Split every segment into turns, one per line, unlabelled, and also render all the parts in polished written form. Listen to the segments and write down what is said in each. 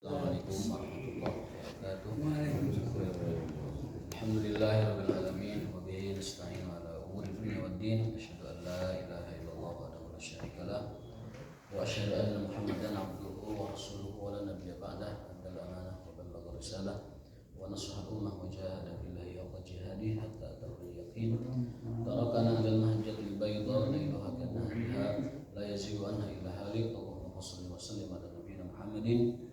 Assalamualaikum warahmatullahi wabarakatuh. Alhamdulillahirabbil alamin wa bihi nasta'in ala umuri dunya waddin. Asyhadu an la ilaha illallah wahdahu la syarika lah wa asyhadu anna Muhammadan abduhu wa rasuluhu wa la nabiyya ba'dah. Addal amanah wa ballagha risalah wa nasaha ummah wa jahada billahi haqqa jihadih hatta atahul yaqin. Tarakana 'alal mahajjatil bayda lailuha kanahariha la yazighu anha illa halik. Allahumma shalli wa sallim ala nabiyyina Muhammadin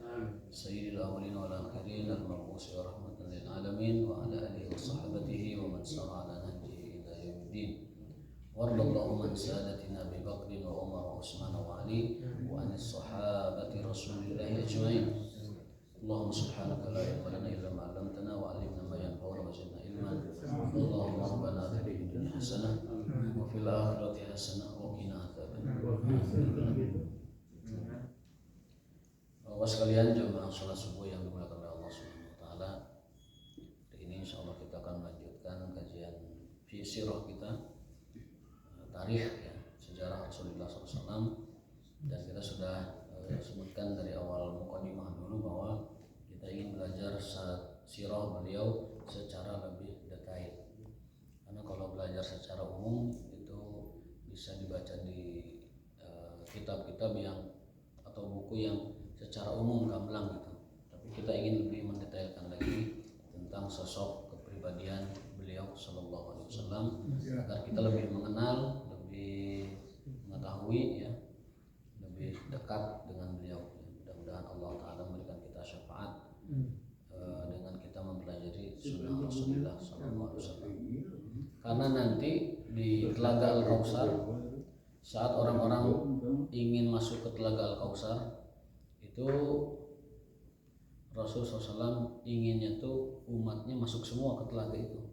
sayyidil awwalin wal akhirin al-mab'uts rahmatan lil alamin wa ala alihi wa sahbihi wa man sara ala nahjihi ila yaumiddin. Warḍallahu man sadatina Abi Bakr wa Umar wa Utsman wa Ali wa anis sahabati Rasulillah ajmain. Allahumma subhanaka la ilma lana illa ma 'allamtana wa 'allimna ma yanfa'una wa zidna ilman. Allahumma rabbana atina fid dunya hasanah wa fil akhirati hasanah wa qina adzabannar. Bapak sekalian jemaah salat subuh yang dimuliakan oleh Allah Subhanahu wa taala. Hari ini insyaallah kita akan melanjutkan kajian fi sirah kita, tarikh ya, sejarah Rasulullah SAW. Dan kita sudah sebutkan dari awal mukadimah dulu bahwa kita ingin belajar sirah beliau secara lebih detail. Karena kalau belajar secara umum itu bisa dibaca di kitab-kitab yang atau buku yang secara umum gamblang gitu. Tapi kita ingin lebih mendetailkan lagi tentang sosok kepribadian beliau sallallahu alaihi wasallam agar kita lebih mengenal, lebih mengetahui ya, lebih dekat dengan beliau. Mudah-mudahan Allah taala memberikan kita syafaat dengan kita mempelajari sunnah Rasulullah sallallahu alaihi wasallam. Karena nanti di Telaga Al-Kautsar, saat orang-orang ingin masuk ke Telaga Al-Kautsar, itu Rasulullah SAW inginnya tuh umatnya masuk semua ke telaga itu ya,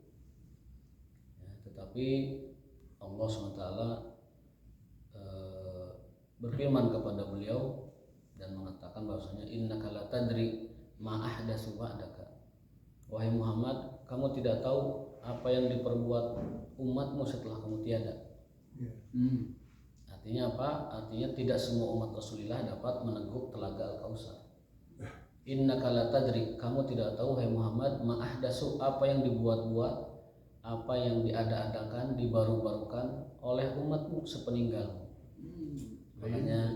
tetapi Allah SWT berfirman kepada beliau dan mengatakan bahwasanya innaka la tadri ma ahdatsu ba'daka. Wahai Muhammad, kamu tidak tahu apa yang diperbuat umatmu setelah kamu tiada. Artinya apa? Artinya tidak semua umat Rasulullah dapat meneguk Telaga Al-Kautsar. Innaka la tadri, kamu tidak tahu hai Muhammad, ma ahdatsu, apa yang dibuat-buat, apa yang diada-adakan, dibaru-barukan oleh umatmu sepeninggalmu. Makanya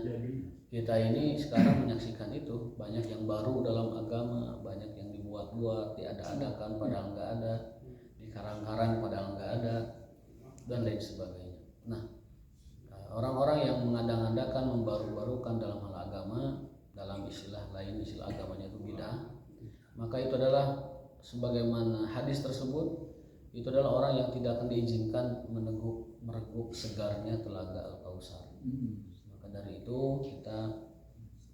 kita ini sekarang menyaksikan itu, banyak yang baru dalam agama, banyak yang dibuat-buat, diada-adakan padahal enggak ada, dikarang-karang padahal enggak ada, dan lain sebagainya. Nah, orang-orang yang mengadang-adakan, membaru-barukan dalam hal agama, dalam istilah lain, istilah agamanya itu bid'ah, maka itu adalah sebagaimana hadis tersebut, itu adalah orang yang tidak akan diizinkan mereguk segarnya Telaga Al-Kautsar. Maka dari itu kita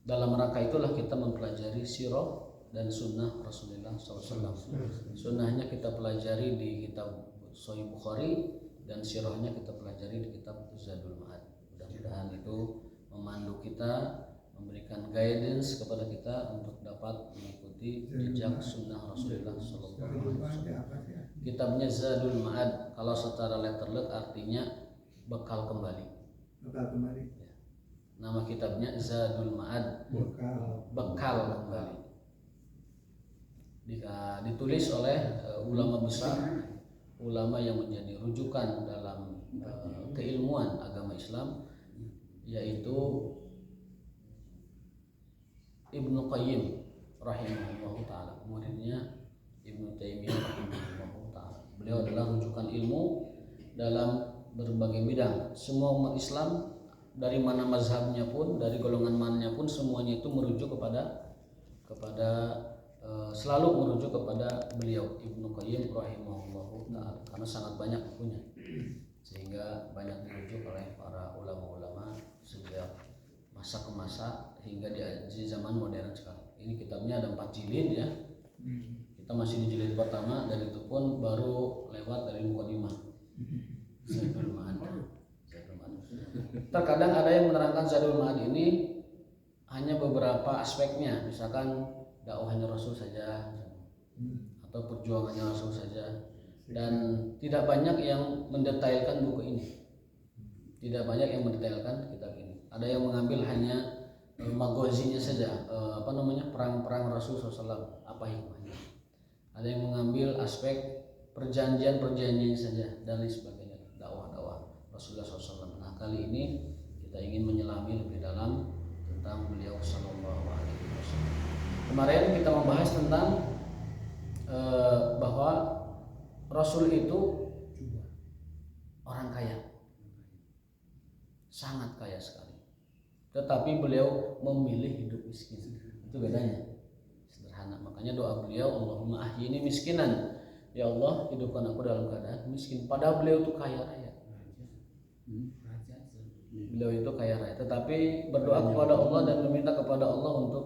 dalam rangka itulah kita mempelajari sirah dan sunnah Rasulullah SAW. Sunnahnya kita pelajari di kitab Sahih Bukhari dan sirahnya kita pelajari di kitab Zadul Ma'ad. Mudah-mudahan itu memandu kita, memberikan guidance kepada kita untuk dapat mengikuti jejak sunnah Rasulullah SAW. Kitabnya Zadul Ma'ad, kalau secara letterlet artinya bekal kembali. Ya. Nama kitabnya Zadul Ma'ad, bekal kembali. Ditulis oleh ulama besar, ulama yang menjadi rujukan dalam keilmuan agama Islam, yaitu Ibnu Qayyim rahimahullahu ta'ala, muridnya Ibnu Taimiyah rahimahullahu ta'ala. Beliau adalah rujukan ilmu dalam berbagai bidang. Semua umat Islam dari mana mazhabnya pun, dari golongan mananya pun, semuanya itu merujuk kepada selalu merujuk kepada beliau Ibnu Qayyim rahimahullahu ta'ala, karena sangat banyak bukunya sehingga banyak dirujuk oleh para ulama-ulama sejak masa ke masa hingga di zaman modern sekarang. Ini kitabnya ada 4 jilid ya. Kita masih di jilid pertama dan itu pun baru lewat dari mukadimah. Zadul Ma'ad. Terkadang ada yang menerangkan Zadul Ma'ad ini hanya beberapa aspeknya, misalkan dakwahnya Rasul saja atau perjuangannya Rasul saja, dan tidak banyak yang mendetailkan buku ini, tidak banyak yang mendetailkan kitab ini. Ada yang mengambil hanya magozinya saja, perang-perang Rasul SAW, apa hikmahnya. Ada yang mengambil aspek perjanjian saja dan lain sebagainya, dakwah Rasulullah SAW. Nah, kali ini kita ingin menyelami lebih dalam tentang beliau Sallallahu Alaihi Wasallam. Kemarin kita membahas tentang bahwa Rasul itu orang kaya, sangat kaya sekali. Tetapi beliau memilih hidup miskin. Itu bedanya. Sederhana. Makanya doa beliau, Allahumma ahyini miskinan. Ya Allah, hidupkan aku dalam keadaan miskin. Padahal beliau itu kaya raya. Beliau itu kaya raya. Tetapi berdoa kepada Allah dan meminta kepada Allah untuk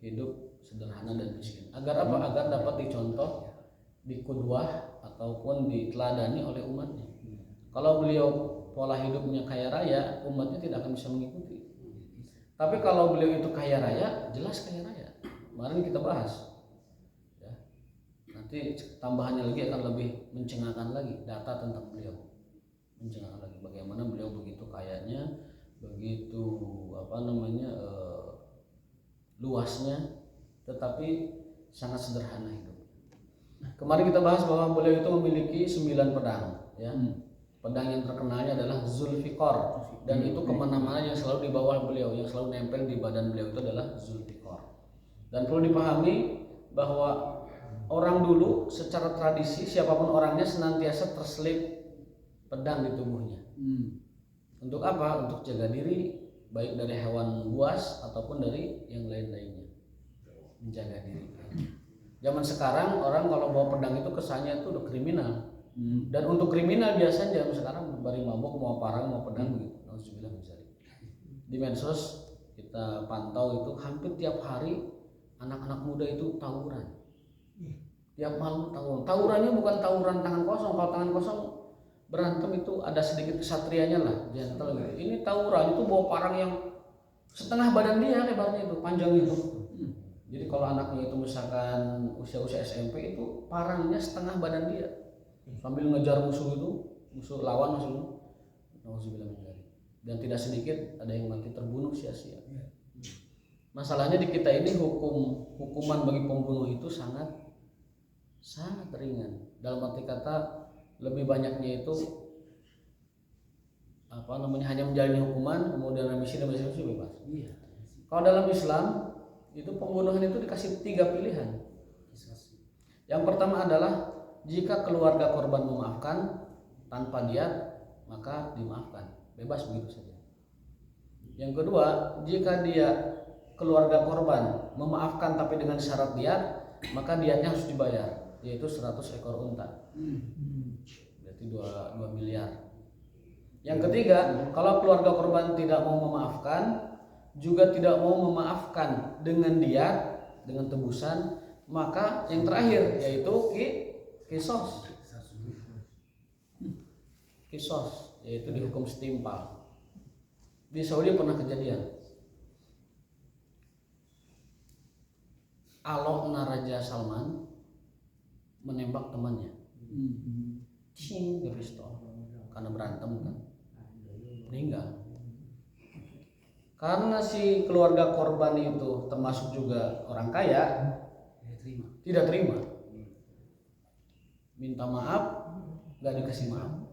hidup sederhana dan miskin. Agar apa? Agar dapat dicontoh, dikudwah ataupun diteladani oleh umatnya. Kalau beliau pola hidupnya kaya raya, umatnya tidak akan bisa mengikuti. Tapi kalau beliau itu kaya raya, jelas kaya raya. Kemarin kita bahas. Ya. Nanti tambahannya lagi akan lebih mencengangkan lagi data tentang beliau. Mencengangkan lagi bagaimana beliau begitu kayanya, begitu luasnya, tetapi sangat sederhana hidup. Kemarin kita bahas bahwa beliau itu memiliki 9 pedang, ya. Pedang yang terkenalnya adalah Zulfikar, dan itu kemana-mana yang selalu di bawah beliau, yang selalu nempel di badan beliau itu adalah Zulfikar. Dan perlu dipahami bahwa orang dulu secara tradisi siapapun orangnya senantiasa terselip pedang di tubuhnya. Untuk apa? Untuk jaga diri, baik dari hewan buas ataupun dari yang lain-lainnya. Menjaga diri. Zaman sekarang orang kalau bawa pedang itu kesannya itu udah kriminal. Dan untuk kriminal biasanya zaman sekarang bari mabok, mau parang, mau pedang begitu. Alhamdulillah misalnya. Di medsos kita pantau itu hampir tiap hari anak-anak muda itu tawuran. Tiap malam tawuran. Tawurannya bukan tawuran tangan kosong. Kalau tangan kosong berantem itu ada sedikit kesatrianya lah, gentle gitu. Ini tawuran itu bawa parang yang setengah badan dia lebarnya itu, panjang itu. Jadi kalau anaknya itu misalkan usia SMP itu parangnya setengah badan dia. Sambil ngejar musuh itu, musuh lawan maksudnya. Nauzubillah min dzalik. Dan tidak sedikit ada yang mati terbunuh sia-sia. Masalahnya di kita ini hukuman bagi pembunuh itu sangat ringan. Dalam arti kata lebih banyaknya itu hanya menjalani hukuman kemudian remisi bebas. Kalau dalam Islam itu pembunuhan itu dikasih 3 pilihan. Yang pertama adalah jika keluarga korban memaafkan tanpa diat, maka dimaafkan, bebas begitu saja. Yang kedua, jika dia keluarga korban memaafkan tapi dengan syarat diat, maka diatnya harus dibayar, yaitu 100 ekor unta. Berarti 2 miliar. Yang ketiga, kalau keluarga korban tidak mau memaafkan, juga tidak mau memaafkan dengan diat, dengan tebusan, maka yang terakhir yaitu kisos, yaitu dihukum setimpal. Di Saudi pernah kejadian. Alokna Raja Salman menembak temannya. Cing ke pistol karena berantem kan, meninggal. Karena si keluarga korban itu termasuk juga orang kaya, tidak terima, minta maaf, gak dikasih maaf,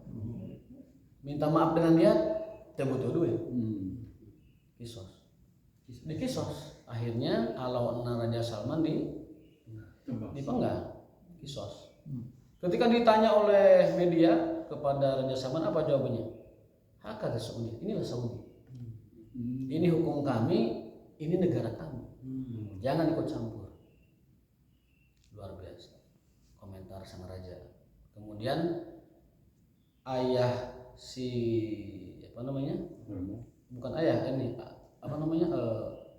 minta maaf dengan dia, tidak butuh duit, kisos, dikisos. Akhirnya Alauddin Raja Salman dipenggal, kisos. Ketika ditanya oleh media kepada Raja Salman, apa jawabannya? Hakka Saudi, inilah Saudi. Ini hukum kami, ini negara kami. Jangan ikut campur. Luar biasa komentar sang raja. Kemudian ayah bukan ayah ini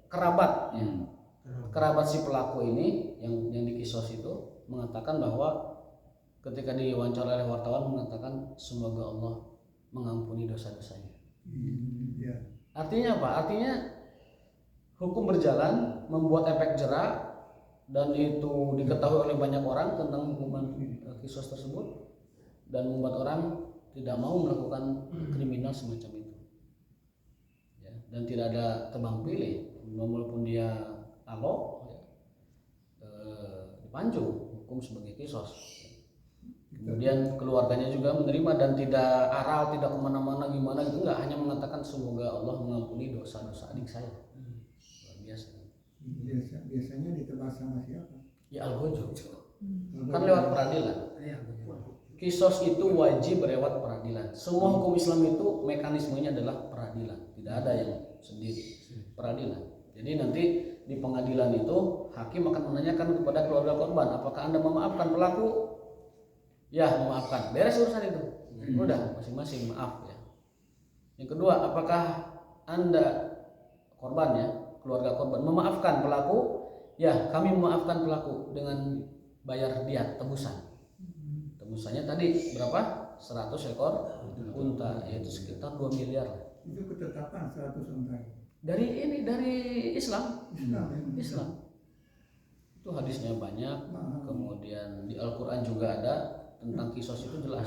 kerabat ya. Kerabat si pelaku ini yang dikisos itu mengatakan bahwa ketika diwawancara oleh wartawan mengatakan semoga Allah mengampuni dosa-dosanya. Artinya apa? Artinya hukum berjalan membuat efek jerak dan itu diketahui oleh banyak orang tentang hukuman kisos tersebut dan membuat orang tidak mau melakukan kriminal semacam itu. Ya, dan tidak ada tebang pilih walaupun dia alo dipancung hukum sebagai kisos. Kemudian keluarganya juga menerima dan tidak aral, tidak kemana-mana gimana gitu, enggak, hanya mengatakan semoga Allah mengampuni dosa-dosa adik saya. Luar biasa.
Biasanya ditebas sama siapa?
Ya al-gojo. Kan lewat peradilan. Kisos itu wajib lewat peradilan. Semua hukum Islam itu mekanismenya adalah peradilan. Tidak ada yang sendiri. Peradilan. Jadi nanti di pengadilan itu hakim akan menanyakan kepada keluarga korban, apakah Anda memaafkan pelaku? Ya, memaafkan. Beres urusan itu. Udah, masing-masing maaf ya. Yang kedua, apakah Anda korban ya, keluarga korban memaafkan pelaku? Ya, kami memaafkan pelaku dengan bayar diat tebusan. Tebusannya tadi berapa? 100 ekor unta, yaitu sekitar 2 miliar.
Itu ketetapan 100 unta.
Dari Islam.
Islam.
Itu hadisnya banyak. Kemudian di Al-Qur'an juga ada tentang kisos, itu jelas.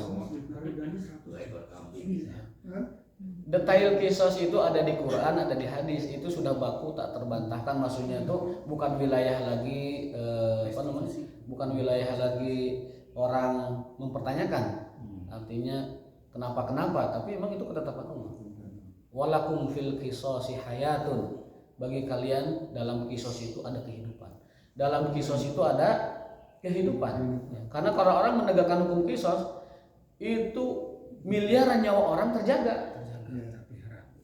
Detail kisos itu ada di Quran, ada di hadis, itu sudah baku tak terbantahkan. Maksudnya itu bukan wilayah lagi bukan wilayah lagi orang mempertanyakan. Artinya kenapa, tapi memang itu ketetapan Allah. Walakum fil qisasi hayatun. Bagi kalian dalam kisos itu ada kehidupan. Dalam kisos itu ada kehidupan. Karena kalau orang menegakkan hukum kisos itu miliaran nyawa orang terjaga,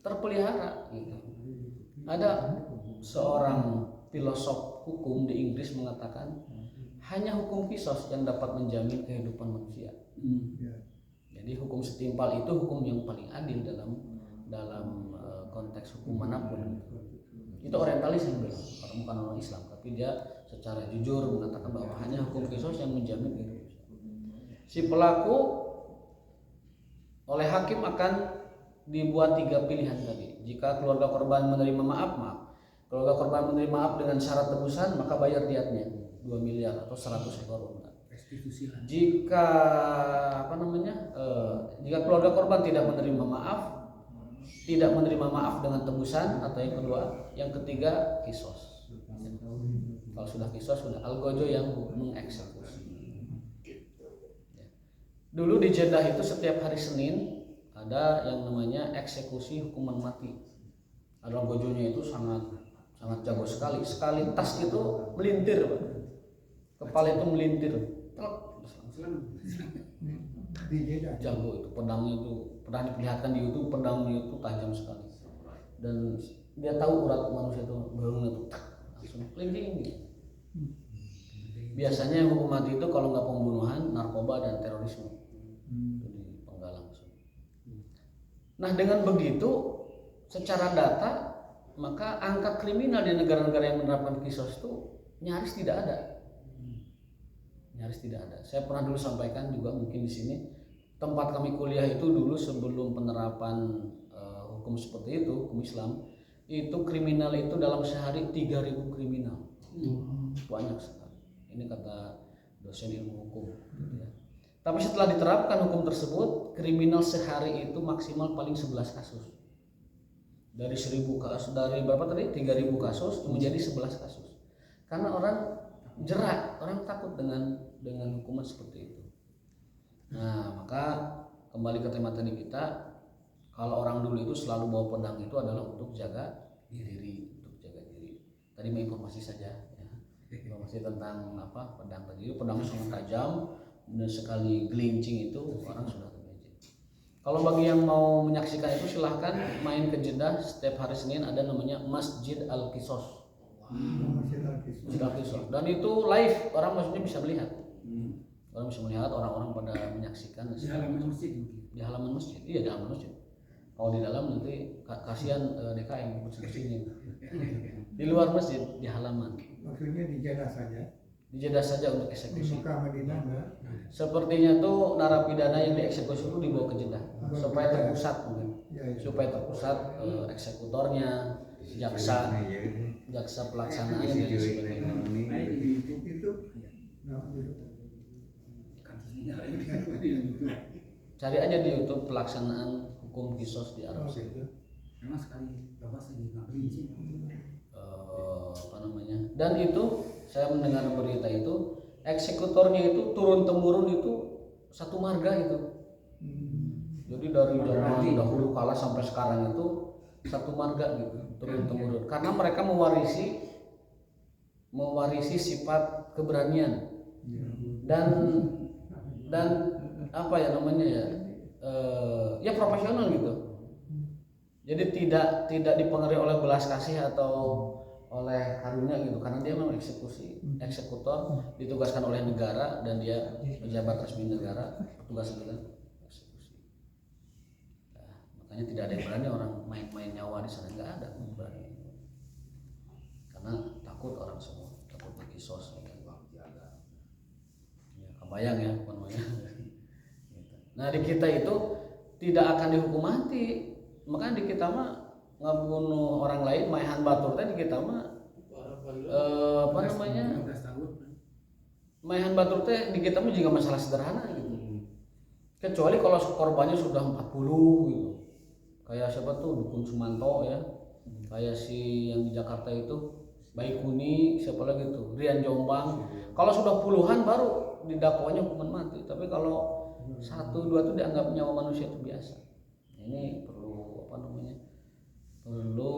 terpelihara. Gitu. Ada seorang filosof hukum di Inggris mengatakan hanya hukum kisos yang dapat menjamin kehidupan manusia. Jadi hukum setimpal itu hukum yang paling adil dalam konteks hukum manapun. Itu orientalis yang bilang, bukan orang Islam, tapi dia secara jujur mengatakan bahwa hanya hukum kisos yang menjamin kehidupan. Si pelaku oleh hakim akan dibuat 3 pilihan tadi. Jika keluarga korban menerima maaf. Keluarga korban menerima maaf dengan syarat tebusan, maka bayar diatnya 2 miliar atau 100 ekor unta. Jika jika keluarga korban tidak menerima maaf dengan tebusan, atau yang kedua, yang ketiga kisos. Kalau sudah kisos, sudah al-gojo yang mengeksekusi. Dulu di Jeddah itu setiap hari Senin ada yang namanya eksekusi hukuman mati. Al-gojonya itu sangat jago sekali. Sekali tas itu melintir, Pak. Kepala itu melintir. Jago itu, pedangnya itu pernah diperlihatkan di YouTube, pedangnya itu tajam sekali. Dan dia tahu urat manusia itu berungnya itu langsung kelingking gitu. Biasanya yang hukum mati itu kalau nggak pembunuhan, narkoba dan terorisme, itu dipenggal langsung. Nah dengan begitu, secara data maka angka kriminal di negara-negara yang menerapkan kisos itu nyaris tidak ada. Saya pernah dulu sampaikan juga mungkin di sini, tempat kami kuliah itu dulu sebelum penerapan hukum seperti itu, hukum Islam, itu kriminal itu dalam sehari 3.000 kriminal. Banyak sekali. Ini kata dosen ilmu hukum. Gitu ya. Tapi setelah diterapkan hukum tersebut, kriminal sehari itu maksimal paling 11 kasus. Dari 1.000 kasus, dari berapa tadi? 3.000 kasus menjadi 11 kasus. Karena orang jerak, orang takut dengan hukuman seperti itu. Nah, maka kembali ke tema tadi kita, kalau orang dulu itu selalu bawa pedang itu adalah untuk jaga diri. Tadi menginformasi saja ya. Informasi tentang pedang tadi. Pedang sangat tajam dan sekali gelincing itu orang sudah tergelincing. Kalau bagi yang mau menyaksikan itu silahkan main ke Jeddah setiap hari Senin, ada namanya Masjid Al-Qisos. Masjid Al-Qisos. Dan itu live, orang maksudnya bisa melihat. Orang bisa melihat, orang-orang pada menyaksikan di halaman masjid. Di halaman masjid. Iya, di halaman masjid. Kalau di dalam nanti kasihan DKM bersini. Di luar masjid, di halaman.
Maksudnya di Jeddah saja.
Di Jeddah saja untuk eksekusi.
Di Mekah Madinah enggak?
Sepertinya tuh narapidana yang dieksekusi itu dibawa ke Jeddah supaya terpusat mungkin. Supaya terpusat eksekutornya, jaksa pelaksanaannya dan sebagainya. Cari aja di YouTube pelaksanaan hukum kisos di Arab Saudi.
Memang sekali bapak lagi nggak berinci.
Dan itu saya mendengar berita itu eksekutornya itu turun temurun itu satu marga itu. Jadi dari zaman dahulu kala sampai sekarang itu satu marga gitu turun temurun. Karena mereka mewarisi sifat keberanian dan apa ya namanya ya ya profesional gitu. Jadi tidak dipengaruhi oleh belas kasih atau oleh karunia gitu, karena dia memang eksekutor ditugaskan oleh negara dan dia pejabat resmi negara, tugas adalah eksekusi. Nah, makanya tidak ada yang berani orang main-main nyawa di sana, nggak ada yang berani, karena takut orang semua, takut dikisos. Ya, kebayang ya namanya. Nah di kita itu tidak akan dihukum mati, makanya di kita mah ngebunuh orang lain, maehan batur teh di kita mah apa namanya, maehan batur teh di kita mah juga masalah sederhana gitu. Kecuali kalau korbannya sudah 40 gitu, kayak siapa tuh Dukun Sumanto ya, kayak si yang di Jakarta itu Baikuni, siapa lagi tuh Rian Jombang. Kalau sudah puluhan baru didakwanya hukuman mati, tapi kalau 1-2 tuh dianggap nyawa manusia itu biasa. Ini perlu apa namanya, perlu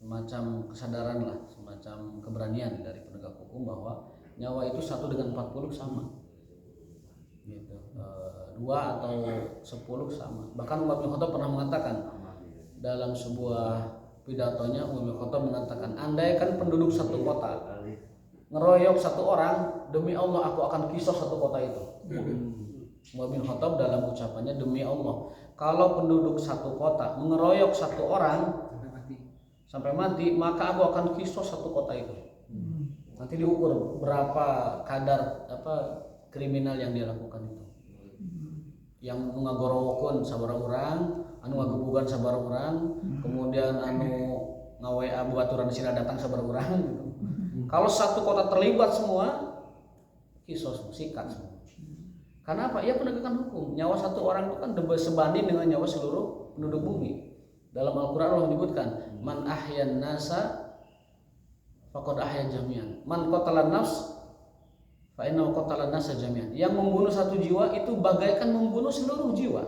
semacam kesadaran lah, semacam keberanian dari penegak hukum bahwa nyawa itu 1 dengan 40 sama gitu, 2 atau 10 sama. Bahkan Umar bin Khattab pernah mengatakan dalam sebuah pidatonya, Umar bin Khattab mengatakan, andaikan penduduk satu kota ngeroyok 1 orang, demi Allah aku akan kisos 1 kota itu. Umar bin Khattab dalam ucapannya, demi Allah kalau penduduk 1 kota mengeroyok 1 orang sampai mati, maka aku akan kisos 1 kota itu. Nanti diukur berapa kadar apa kriminal yang dia lakukan itu. Yang ngagorowokun sabaraha urang, anu ngagebugan sabaraha urang, kemudian anu ngawe baturan sira datang sabaraha urang gitu. Kalau 1 kota terlibat semua, kisos sikat semua. Karena apa? Ya penegakan hukum. Nyawa 1 orang itu kan sebanding dengan nyawa seluruh penduduk bumi. Dalam Al-Quran Allah menyebutkan, man ahyan nasa faqad ahya jami'an, man qatalan nafs fa innahu qatalan nasa jami'an. Yang membunuh 1 jiwa itu bagaikan membunuh seluruh jiwa,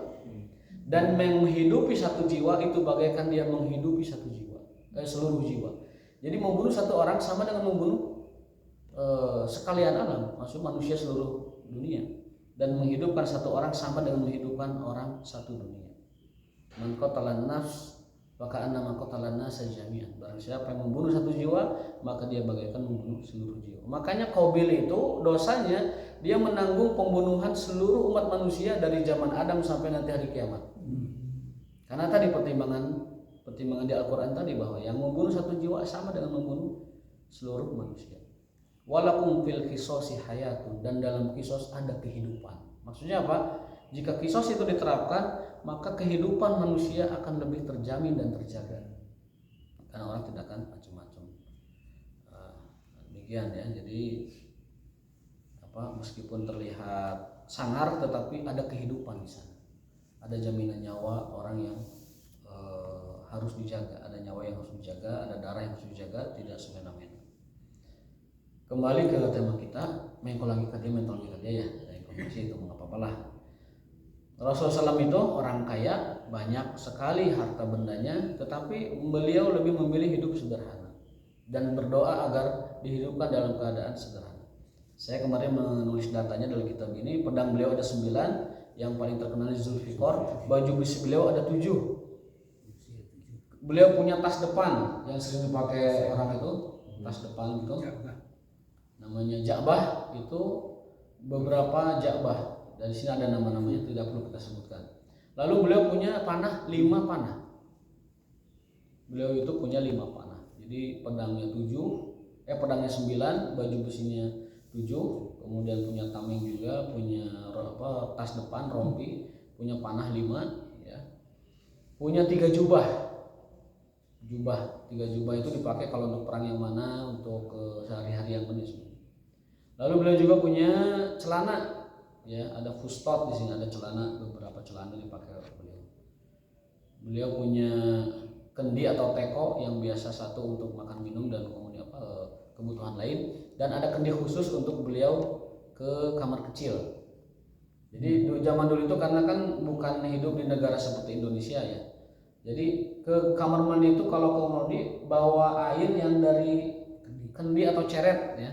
dan menghidupi 1 jiwa itu bagaikan dia menghidupi 1 jiwa, seluruh jiwa. Jadi membunuh 1 orang sama dengan membunuh sekalian alam, maksudnya manusia seluruh dunia, dan menghidupkan 1 orang sama dengan menghidupkan orang 1 dunia. Man qatalan nafs maka annama qatalan nasa jami'an. Barang siapa yang membunuh 1 jiwa, maka dia bagaikan membunuh seluruh jiwa. Makanya Qabil itu dosanya dia menanggung pembunuhan seluruh umat manusia dari zaman Adam sampai nanti hari kiamat. Karena tadi pertimbangan di Al-Qur'an tadi bahwa yang membunuh 1 jiwa sama dengan membunuh seluruh manusia. Walakum fil qisasi hayatun, dan dalam kisos ada kehidupan. Maksudnya apa? Jika kisos itu diterapkan, maka kehidupan manusia akan lebih terjamin dan terjaga, karena orang tidak akan macam-macam. Demikian ya. Jadi apa, meskipun terlihat sangar tetapi ada kehidupan di sana. Ada jaminan nyawa orang yang harus dijaga, ada nyawa yang harus dijaga, ada darah yang harus dijaga, tidak semena-mena. Kembali ke tema kita, mentologi dia ya, informasi itu mengapa-apalah. Rasulullah SAW itu orang kaya, banyak sekali harta bendanya, tetapi beliau lebih memilih hidup sederhana dan berdoa agar dihidupkan dalam keadaan sederhana. Saya kemarin menulis datanya dalam kitab ini, pedang beliau ada 9, yang paling terkenal Zulfikar, baju besi beliau ada 7. Beliau punya tas depan yang sering dipakai orang itu, tas depan itu namanya Ja'bah, itu beberapa Ja'bah. Dari sini ada nama-namanya, tidak perlu kita sebutkan. Lalu beliau punya panah 5 panah. Beliau itu punya 5 panah. Jadi pedangnya 9, baju besinya 7, kemudian punya tameng juga, punya tas depan rompi, punya panah 5 ya. Punya 3 jubah. 3 jubah itu dipakai kalau untuk perang yang mana, untuk sehari-hari yang mana. Lalu beliau juga punya celana. Ya, ada fustot di sini, ada celana, beberapa celana dipakai oleh beliau. Beliau punya kendi atau teko yang biasa 1 untuk makan minum dan kemudian kebutuhan lain, dan ada kendi khusus untuk beliau ke kamar kecil. Jadi zaman dulu itu karena kan bukan hidup di negara seperti Indonesia ya. Jadi ke kamar mandi itu kalau ke mandi bawa air yang dari kendi atau ceret ya.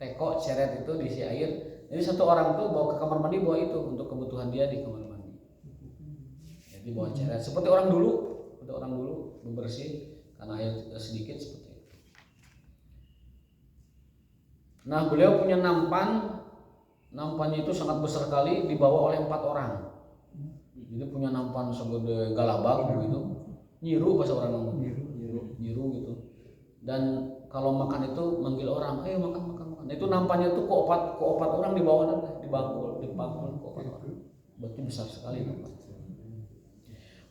Teko ceret itu diisi air. Jadi satu orang tuh bawa ke kamar mandi bawa itu untuk kebutuhan dia di kamar mandi. Jadi bawa ceret seperti orang dulu bebersih karena air sedikit seperti itu. Nah, beliau punya nampannya itu sangat besar sekali, dibawa oleh 4 orang. Jadi punya nampan segede galabak begitu, nyiru bahasa orang ngomong, nyiru gitu. Dan kalau makan itu manggil orang, ayo makan. Itu nampannya tuh ke 4 orang dibawa dibangkul ke 4 orang. Berarti besar sekali nampan.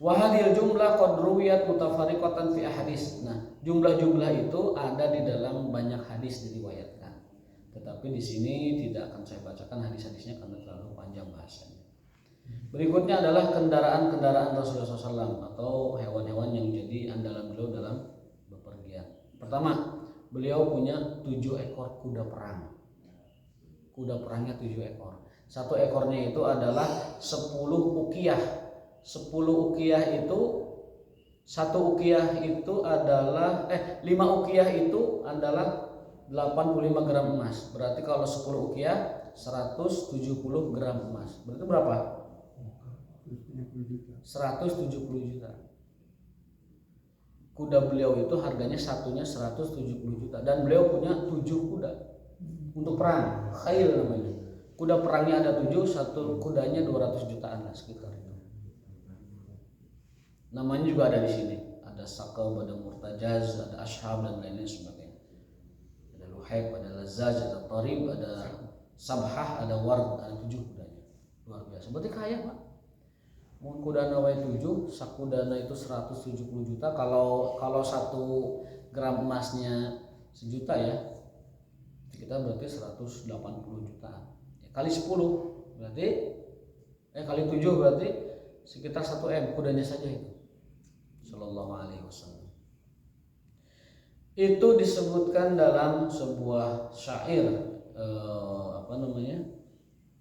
Wa hadhil jumlah qad ruwiyat mutafariqatan fi ahadits. Nah, jumlah-jumlah itu ada di dalam banyak hadis diriwayatkan. Tetapi di sini tidak akan saya bacakan hadis-hadisnya karena terlalu panjang bahasanya. Berikutnya adalah kendaraan Rasulullah SAW atau hewan-hewan yang jadi andalan beliau dalam bepergian. Pertama, beliau punya 7 ekor kuda perang. Kuda perangnya 7 ekor. Satu ekornya itu adalah 10 uqiyah. 10 uqiyah itu, satu uqiyah itu adalah 5 uqiyah itu adalah 85 gram emas. Berarti kalau 10 uqiyah 170 gram emas. Berarti berapa? 170 juta. Kuda beliau itu harganya satunya 170 juta dan beliau punya 7 kuda untuk perang. Khail namanya. Kuda perangnya ada 7, satu kudanya 200 jutaan lah sekitar itu. Namanya juga ada di sini. Ada Saqab, ada Murtajaz, ada Ashab dan lain-lain sebagainya. Ada Luhaib, ada Lazaj, ada Tarib, ada Sabhah, ada Ward, ada 7 kudanya. Luar biasa. Berarti kaya, Pak. Mun kudana wae 7, sakudana itu 170 juta. Kalau 1 gram emasnya sejuta ya. Kita berarti 180 juta. Ya, kali 10 berarti kali 7 berarti sekitar 1 M kudanya saja itu. Sallallahu alaihi wasallam. Itu disebutkan dalam sebuah syair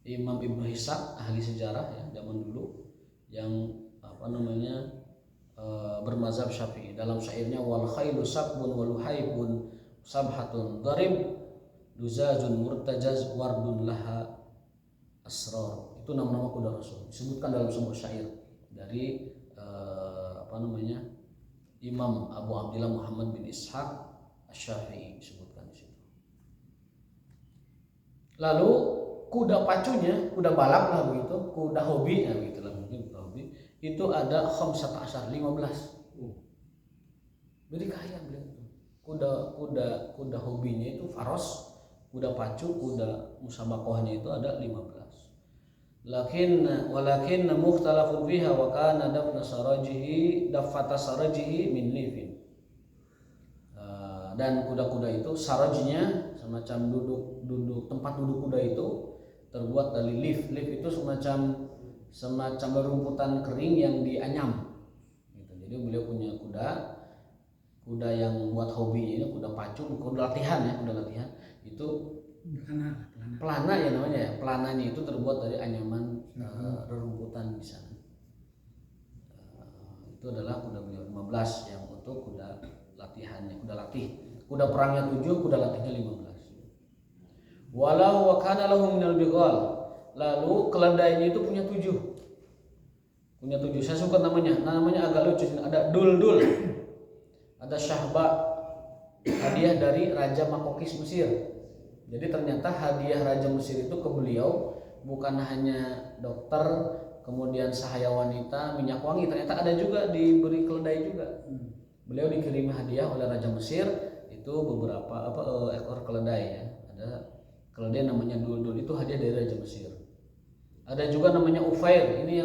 Imam Ibnu Ishaq, ahli sejarah ya zaman dulu, yang bermazhab Syafi'i. Dalam syairnya, wal khailu sabun wal haibun sabhatun darib duzajun murtajaz wardun laha asrar. Itu nama-nama kuda Rasul disebutkan dalam sebuah syair dari Imam Abu Abdillah Muhammad bin Ishaq Asy-Syafi'i disebutkan di situ. Lalu kuda pacunya, kuda balap lah begitu, kuda hobi ya begitu lah mungkin kuda hobi, itu ada 15. Jadi kaya beliau itu. Kuda hobinya itu faros, kuda pacu, kuda musabaqahnya itu ada 15. Walakin mukhtalafun fiha wa kana dafata sarajihi min lifin. Dan kuda-kuda itu sarajnya semacam duduk tempat duduk kuda itu terbuat dari lif. Lif itu semacam berumputan kering yang dianyam gitu. Jadi beliau punya kuda yang buat hobi ini, kuda pacu, kuda latihan itu pelana ya namanya ya. Pelananya itu terbuat dari anyaman rerumputan di sana. Itu adalah kuda beliau 15 yang untuk kuda latihannya, kuda latih. Kuda perangnya 7, kuda latihnya 15. Walau wa kana lahum minal bighal. Lalu keledainya itu punya 7. Saya suka namanya agak lucu. Ada Duldul. Ada Syahba, hadiah dari Raja Makokis Mesir. Jadi ternyata hadiah Raja Mesir itu ke beliau bukan hanya dokter, kemudian sahaya wanita, minyak wangi, ternyata ada juga diberi keledai juga. Beliau dikirim hadiah oleh Raja Mesir itu beberapa ekor keledai ya. Ada keledai namanya Duldul, itu hadiah dari Raja Mesir. Ada juga namanya Ufair. Ini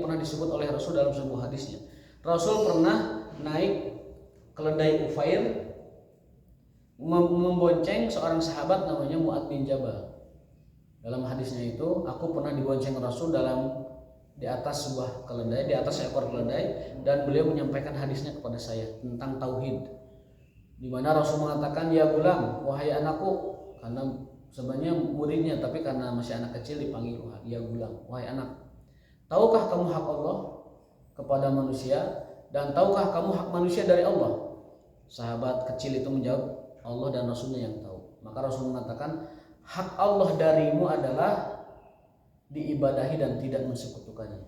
pernah disebut oleh Rasul dalam sebuah hadisnya. Rasul pernah naik keledai Ufair membonceng seorang sahabat namanya Mu'ad bin Jabal. Dalam hadisnya itu, aku pernah dibonceng Rasul di atas sebuah keledai, di atas seekor keledai, dan beliau menyampaikan hadisnya kepada saya tentang tauhid. di mana Rasul mengatakan ya gulam, wahai anakku, karena sebenarnya muridnya tapi karena masih anak kecil dipanggil ya gulam, wahai anak. Tahukah kamu hak Allah kepada manusia dan tahukah kamu hak manusia dari Allah? Sahabat kecil itu menjawab, Allah dan Rasulnya yang tahu. Maka Rasul mengatakan, hak Allah darimu adalah diibadahi dan tidak mensekutukannya.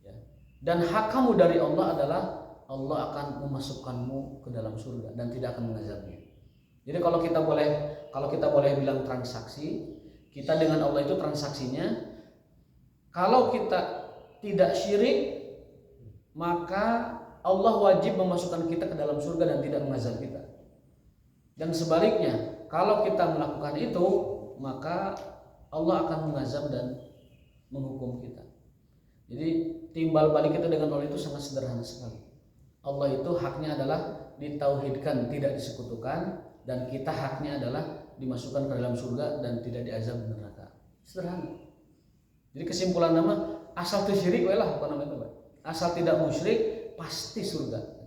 Ya. Dan hak kamu dari Allah adalah Allah akan memasukkanmu ke dalam surga dan tidak akan mengazabnya. Jadi kalau kita boleh bilang transaksi, kita dengan Allah itu transaksinya, kalau kita tidak syirik, maka Allah wajib memasukkan kita ke dalam surga dan tidak mengazab kita. Dan sebaliknya, kalau kita melakukan itu, maka Allah akan mengazab dan menghukum kita. Jadi timbal balik kita dengan Allah itu sangat sederhana sekali. Allah itu haknya adalah ditauhidkan, tidak disekutukan, dan kita haknya adalah dimasukkan ke dalam surga dan tidak diazab di neraka. Sederhana. Jadi kesimpulan nama asal tu syirik lah, apa namanya itu, asal tidak musyrik pasti surga.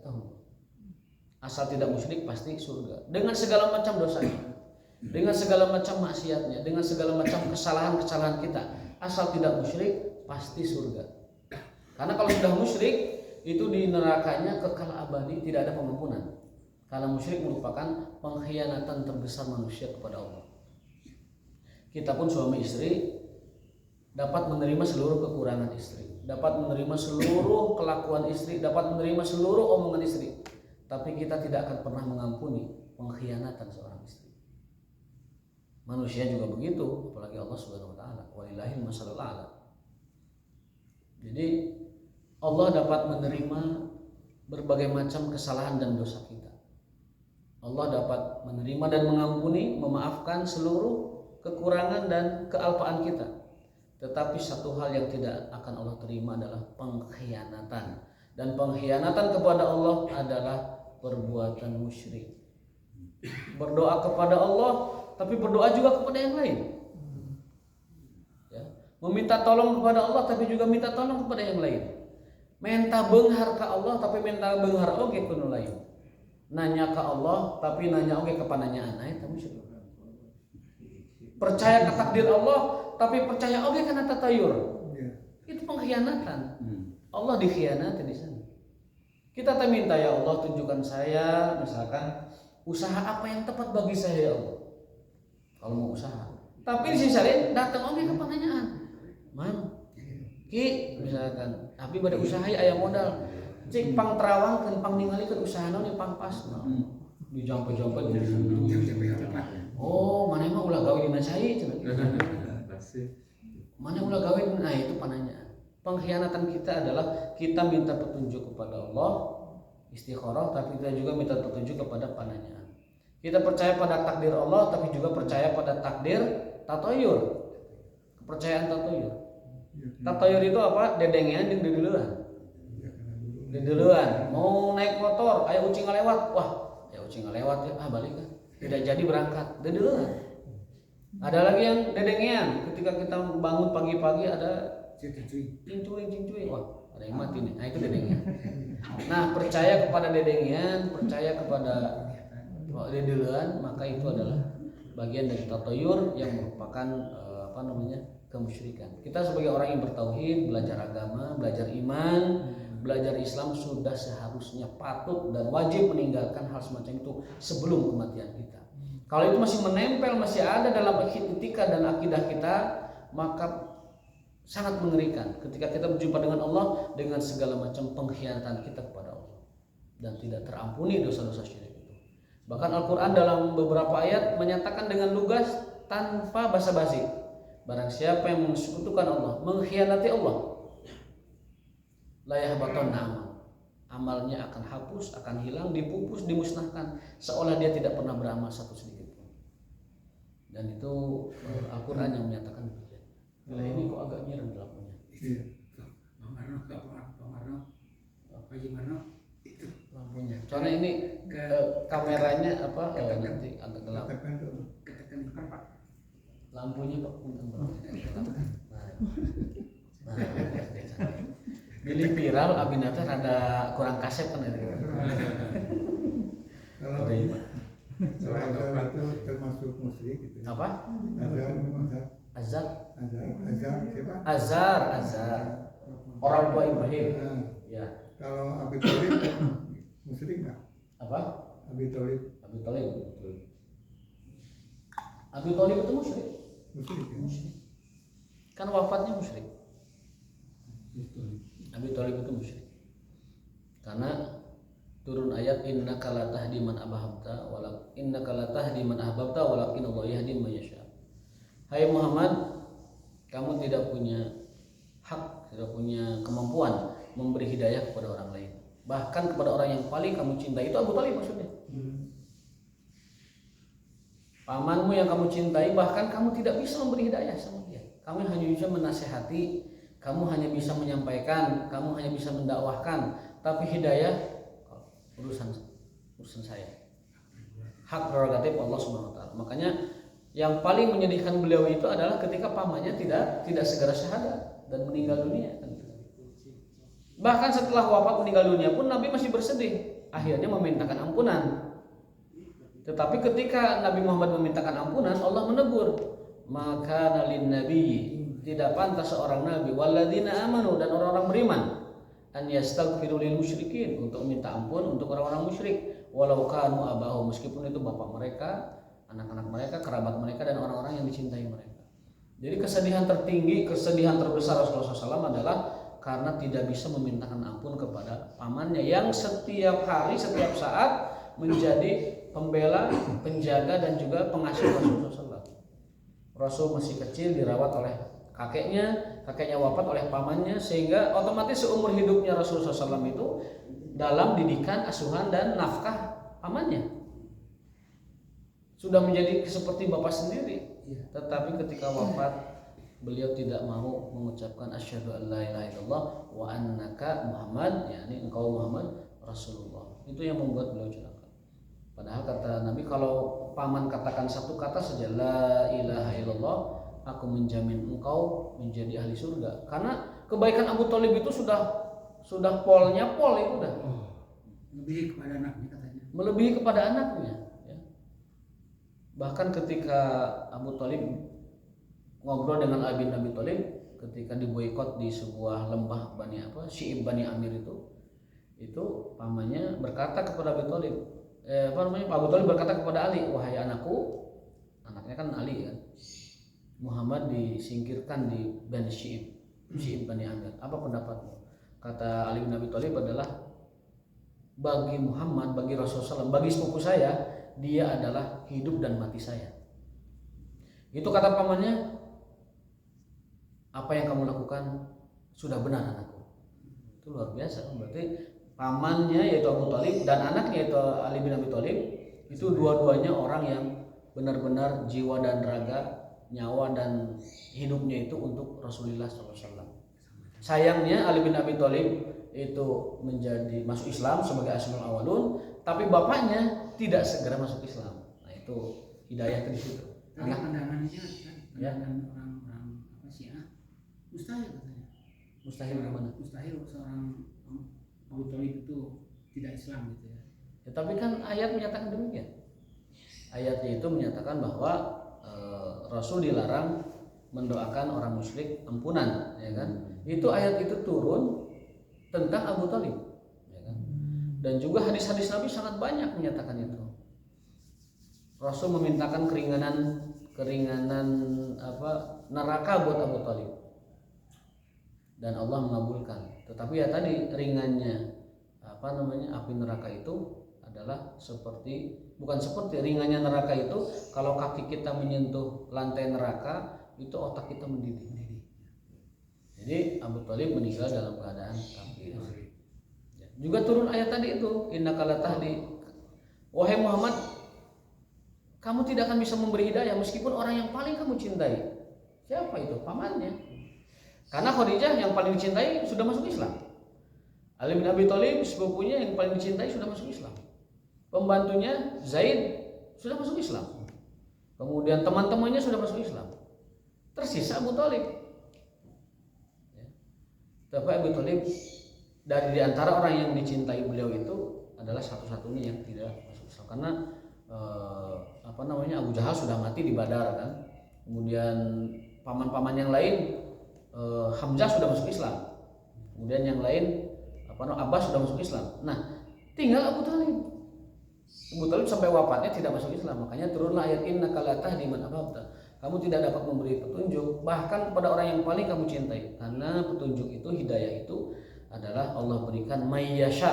Asal tidak musyrik pasti surga. Dengan segala macam dosanya, dengan segala macam maksiatnya, dengan segala macam kesalahan-kesalahan kita, asal tidak musyrik pasti surga. Karena kalau sudah musyrik itu di nerakanya kekal abadi, tidak ada pengampunan. Karena musyrik merupakan pengkhianatan terbesar manusia kepada Allah. Kita pun suami istri dapat menerima seluruh kekurangan istri, dapat menerima seluruh kelakuan istri, dapat menerima seluruh omongan istri, tapi kita tidak akan pernah mengampuni pengkhianatan seorang istri. Manusia juga begitu, apalagi Allah Subhanahu wa taala. Walillahil masalul a'la. Jadi Allah dapat menerima berbagai macam kesalahan dan dosa kita. Allah dapat menerima dan mengampuni, memaafkan seluruh kekurangan dan kealpaan kita. Tetapi satu hal yang tidak akan Allah terima adalah pengkhianatan. Dan pengkhianatan kepada Allah adalah perbuatan musyrik. Berdoa kepada Allah, tapi berdoa juga kepada yang lain. Ya. Meminta tolong kepada Allah, tapi juga minta tolong kepada yang lain. Minta benghar ke Allah, tapi minta benghar oge ke nu lain. Nanya ke Allah, tapi nanya oge ke pananyaan. Nah, itu musyrik. Percaya ke takdir Allah, tapi percaya oge karena tatayur. Itu pengkhianatan. Allah dikhianati di sana. Kita minta ya Allah tunjukkan saya misalkan usaha apa yang tepat bagi saya ya Allah. Kalau mau usaha. Tapi di sisi lain datang oge ke pananyaan. Man, ki misalkan, tapi pada usaha aya modal. Cik pang terawangkeun pang ningalikeun usahana nih pang pas. Dijampe-jampe oh, mana emang ulah gawe dina cai cenah. Mana ulah gawe, nah itu pananyaan. Pengkhianatan kita adalah kita minta petunjuk kepada Allah, istikharah, tapi kita juga minta petunjuk kepada pananyaan. Kita percaya pada takdir Allah, tapi juga percaya pada takdir tatayur. Kepercayaan tatayur. Tatayur itu apa? Dedengean jeung diduluan. Diduluan, mau naik motor, aya ucing ngalewat, wah, ya ucing ngalewat ya, balik kan. Tidak jadi berangkat, diduluan. Ada lagi yang dedengean, ketika kita bangun pagi-pagi ada cincuing, wah ada yang mati nih, nah itu dedengean. Nah percaya kepada dedengean, percaya kepada diduluan, maka itu adalah bagian dari tatayur yang merupakan kemusyrikan. Kita sebagai orang yang bertauhid, belajar agama, belajar iman, belajar Islam sudah seharusnya patut dan wajib meninggalkan hal semacam itu sebelum kematian kita. Kalau itu masih menempel, masih ada dalam etika dan akidah kita, maka sangat mengerikan ketika kita berjumpa dengan Allah dengan segala macam pengkhianatan kita kepada Allah dan tidak terampuni dosa-dosa syirik itu. Bahkan Al-Quran dalam beberapa ayat menyatakan dengan lugas tanpa basa-basi, barang siapa yang mensekutukan Allah, mengkhianati Allah, la yahbatanna amal, amalnya akan hapus, akan hilang, dipupus, dimusnahkan seolah dia tidak pernah beramal satu sedikit pun. Dan itu Al-Quran yang menyatakan demikian. Bila ini kok agak nyerang lampunya.
Iya.
Itu lampunya. Soalnya ini kameranya nanti agak gelap. Lampunya Pak. Nah, pilih viral abinata rada kurang kasep kan itu.
Kalau musyrik gitu.
Apa?
Azhar memang
Azar.
Azhar siapa?
Azar. Orang tua Ibrahim.
Nah,
Ya.
kalau Abi Thalib musyrik nggak?
Apa?
Abi Thalib
Abi Thalib. Abi Thalib itu musyrik.
musyrik ya?
Kan wafatnya musyrik. Abi Thalib itu musyrik. Karena turun ayat innaka la tahdi man ahbabta walakin Allah yahdi man yasha. Hai Muhammad, kamu tidak punya hak, tidak punya kemampuan memberi hidayah kepada orang lain. Bahkan kepada orang yang paling kamu cintai, itu Abu Thalib maksudnya. Pamanmu yang kamu cintai, bahkan kamu tidak bisa memberi hidayah sama dia. Kamu hanya bisa menasehati, kamu hanya bisa menyampaikan, kamu hanya bisa mendakwahkan, tapi hidayah urusan saya. Hak prerogatif Allah Subhanahu wa taala. Makanya yang paling menyedihkan beliau itu adalah ketika pamannya tidak segera syahadat dan meninggal dunia. Bahkan setelah wafat meninggal dunia pun Nabi masih bersedih, akhirnya memintakan ampunan. Tetapi ketika Nabi Muhammad memintakan ampunan, Allah menegur, maka nalin nabi, tidak pantas seorang nabi walladzina amanu, dan orang-orang beriman, an yastaghfiru lil musyrikin, untuk minta ampun untuk orang-orang musyrik, walau kanu abahu, meskipun itu bapak mereka, anak-anak mereka, kerabat mereka, dan orang-orang yang dicintai mereka. Jadi kesedihan tertinggi, kesedihan terbesar Rasulullah SAW adalah karena tidak bisa memintakan ampun kepada pamannya yang setiap hari, setiap saat menjadi pembela, penjaga, dan juga pengasuh Rasulullah SAW. Rasul masih kecil dirawat oleh kakeknya wafat oleh pamannya, sehingga otomatis seumur hidupnya Rasulullah SAW itu dalam didikan, asuhan, dan nafkah pamannya. Sudah menjadi seperti bapak sendiri. Tetapi ketika wafat, beliau tidak mau mengucapkan asyhadu an la ilaha illallah wa annaka Muhammad, yakni engkau Muhammad Rasulullah. Itu yang membuat beliau celaka. Padahal kata Nabi, kalau paman katakan satu kata saja, la ilaha illallah, aku menjamin engkau menjadi ahli surga. Karena kebaikan Abu Thalib itu sudah polnya pol itu udah.
Melebihi kepada anaknya katanya.
Melebihi kepada anaknya. Ya. Bahkan ketika Abu Thalib ngobrol dengan Ali bin Abi Thalib ketika diboikot di sebuah lembah Syi'ib Bani Amir itu pamannya berkata kepada Abu Thalib, Abu Thalib berkata kepada Ali, wahai anakku, anaknya kan Ali kan, Muhammad disingkirkan di Bani Syi'ib Bani Amir, apa pendapatmu? Kata Ali bin Abi Thalib adalah, bagi Muhammad, bagi Rasulullah SAW, bagi sepupu saya, dia adalah hidup dan mati saya. Itu kata pamannya, apa yang kamu lakukan sudah benar anakku. Itu luar biasa. Berarti pamannya yaitu Abu Thalib dan anaknya yaitu Ali bin Abi Thalib itu dua-duanya orang yang benar-benar jiwa dan raga, nyawa dan hidupnya itu untuk Rasulullah SAW. Sayangnya Ali bin Abi Thalib itu masuk Islam sebagai Asmaul Awalun, tapi bapaknya tidak segera masuk Islam. Nah itu hidayah di situ.
Tapi pandangannya
Ya.
orang-orang Syiah mustahil katanya.
Mustahil gimana?
Mustahil seorang Abu Thalib itu tidak Islam gitu ya.
Ya, tapi kan ayat menyatakan demikian. Ayatnya itu menyatakan bahwa Rasul dilarang mendoakan orang musyrik ampunan, ya kan? Itu ayat itu turun tentang Abu Thalib, ya kan? Dan juga hadis-hadis Nabi sangat banyak menyatakan itu. Rasul memintakan keringanan neraka buat Abu Thalib. Dan Allah mengabulkan. Tetapi ya tadi ringannya api neraka itu adalah ringannya neraka itu kalau kaki kita menyentuh lantai neraka itu otak kita mendidih. Jadi Abu Thalib meninggal dalam keadaan kafir. Ya. Juga turun ayat tadi itu, innaka latahdi, wahai Muhammad, kamu tidak akan bisa memberi hidayah meskipun orang yang paling kamu cintai. Siapa itu? Pamannya. Karena Khadijah yang paling dicintai sudah masuk Islam. Ali bin Abi Thalib sepupunya yang paling dicintai sudah masuk Islam. Pembantunya Zaid sudah masuk Islam. Kemudian teman-temannya sudah masuk Islam. Tersisa Abu Thalib. Ya. Tapi Abu Thalib dari antara orang yang dicintai beliau itu adalah satu-satunya yang tidak masuk Islam. Karena Abu Jahal sudah mati di Badar kan. Kemudian paman-paman yang lain, Hamzah sudah masuk Islam. Kemudian yang lain Abbas sudah masuk Islam. Nah, tinggal Abu Talib. Abu Talib sampai wafatnya tidak masuk Islam. Makanya turunlah ayat innaka la tahdi man ahbabta. Kamu tidak dapat memberi petunjuk bahkan kepada orang yang paling kamu cintai. Karena petunjuk itu, hidayah itu adalah Allah berikan mayyasha,